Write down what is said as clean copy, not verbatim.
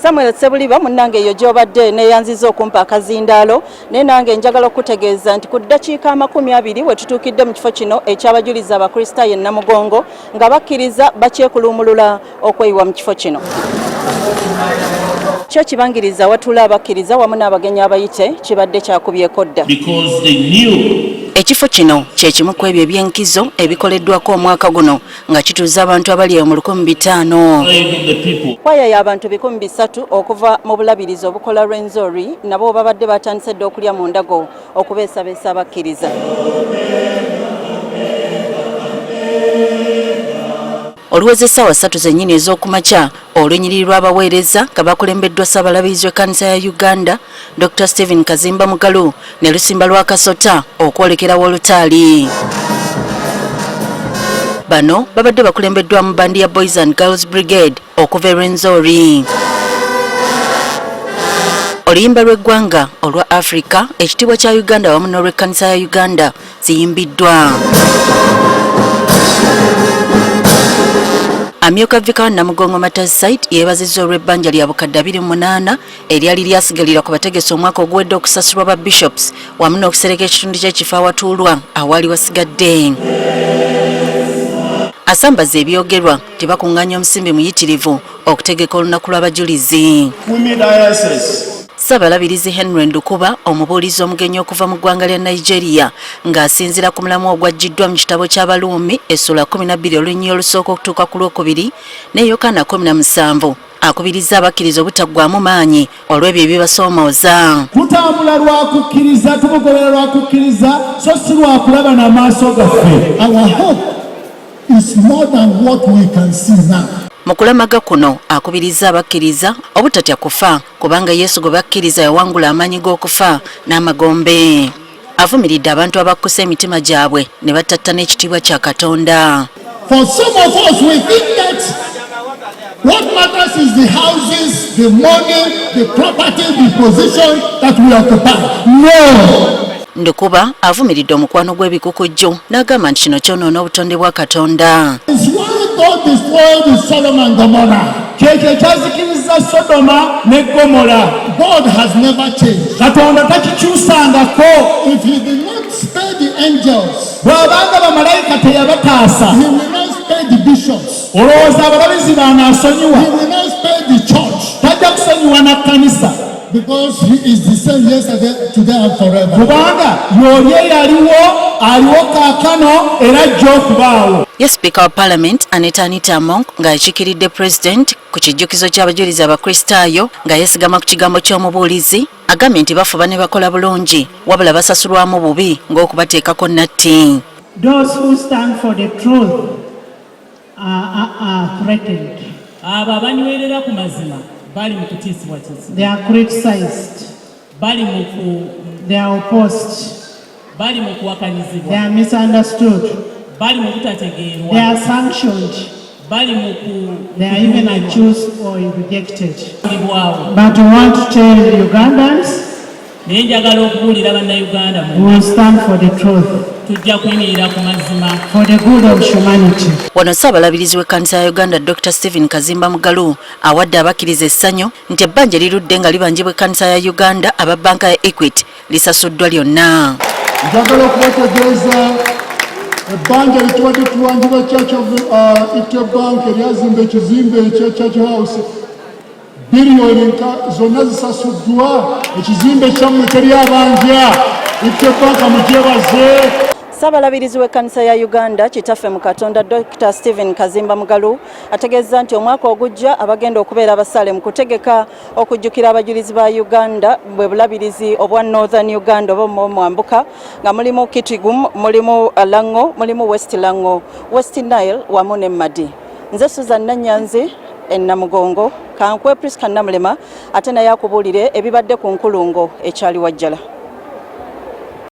Samuel Sebuliba munnange eyo gy'obadde neeyanziza okumpa akazindaalo naye nange njagala okutegeeza nti ku ddakiika 20 we tutuukidde mu kifo kino eky'abajuliza abakulisitaayo Namugongo nga bakkiriza bakyekulumulula okweyiwa mu kifo kino. Kyo kibangiriza watula abakkiriza wamu n'abagenyi abayite kibadde kyakubyeko dda. Ekifo kino kye kimu ku ebyo ebyenkizo ebikoleddwako omwaka guno nga kituuza abantu abali mu 500. Kwaya y'abantu 300 okuva mu bulabirizi obukola Rwenzori nabo babadde batandise dda okulya mu ndago okubeesabeesa abakkiriza. Oluweze essaawa 3 zennyini ez'okumakya olw'ennyiriri lw'abaweereza nga bakulembeddwa Ssaabalabirizi w'ekkanisa ya Uganda Dr. Stephen Kazimba Mugalu ne Lusimba lwa Kasota okwolekerawo olutaali. Bano babadde bakulembeddwa mu bandi ya Boys and Girls Brigade okuva e Rwenzori. Oluyimba lw'eggwanga olwa Africa ekitiibwa kya Uganda wamu n'olw'ekkanisa ya Uganda ziyimbiddwa. Amyuka Vika wa Namugongo Matters site yeebazizza olw'ebbanja lya bukadde 28 eryali lyasigalira ku bategesi omwaka oguwedde okusasulwa ba bishops wamu n'okusereka ekitundu ky'ekifo awatuulwa awali wasigadde. Asambaza ebyogerwa tebakuŋŋaanya omusimbi muyitirivu okutegeka olunaku lw'abajulizi. Ssaabalabirizi Henry Ndukuba omubuulizi omugenyi okuva mu ggwanga lya Nigeria ng'asinziira ku mulamu ogwaggiddwa mu kitabo ky'Abaluumi essula 12 olunyi olusooka okutuuka ku lwokubiri ne Yokaana 17 akubiriza abakkiriza obutaggwaamu maanyi olw'ebyo ebibasoomooza. Tutambula lwa kukkiriza, tubugobera lwa kukkiriza, so si lwa kulaba n'amaaso gaffe. Our hope is more than what we can see now. Mukulamaga kuno akubiriza abakkiriza obutatya kufa kubanga Yesu gwe bakkiriza yawangula amaanyi g'okufa n'amagombe. Avumiridde abantu abakkusa emitima gyabwe ne batatta n'ekitiibwa kya Katonda. For some of us we think that what matters is the houses, the money, the property, the position that we occupy. No! Ndukuba avumiridde omukwano gw'ebikukujju n'agamba nti kino kyonoona obutonde bwa Katonda. God destroyed Sodom and Gomorrah. Sodoma ne Gomorrah. God has never changed. If he did not spare the angels, he will not spare the bishops. He will not spare the church. Because he is the same yesterday, today and forever. Yes, Speaker of Parliament ANITA AMONG nga akiikiriddwa President ku kijjukizo ky'abajuliza abakulisitaayo nga yeesigama ku kigambo ky'omubuulizi agambye nti bafuba ne bakola bulungi wabula basasulwamu bubi ng'okubateekako natti. Those who stand for the truth are threatened. Abo abanywerera ku mazima bali mu kutiisibwa kisi. They are criticized. Bali mu They are opposed. bali mu kuwakanizibwa. They are misunderstood. Bali mu kutategeerwa. They are sanctioned. Bali mu They are even accused or rejected. kulibwawo. But we want to tell Ugandans, naye njagala okubuulira bannayuganda we will stand for the truth, tujja kuyimirira ku mazima for the good of humanity. Wano Ssaabalabirizi w'ekkanisa ya Uganda Dr. Stephen Kazimba Mugalu awadde abakkiriza essanyu nti ebbanja lirudde nga libanjibwa ekkanisa ya Uganda aba banka ya Equity lisasuddwa lyonna. Njagala okubategeeza ebbanja litubadde tuwanjibwa Church of Equity Bank eryazimba ekizimbe ekya Church House biliyoni zonna zisasuddwa. Ekizimbe kyammwe teryabanja. Equity Bank mugyebaze. Ssaabalabirizi w'ekkanisa ya Uganda kitaffe mu Katonda Dr. Stephen Kazimba Mugalu ategeeza nti omwaka ogujja abagenda okubeera abasaale mu kutegeka okujjukira abajulizi ba Uganda bwe bulabirizi obwa Northern Uganda oba mwambuka nga mulimu Kitgum, mulimu Lango, mulimu West Lango, West Nile wamu ne Madi. Nze Susan Nanyanzi Namugongo kankwe Priska Namulema ate naye akubuulire ebibadde ku nkulungo ekyali wajjala.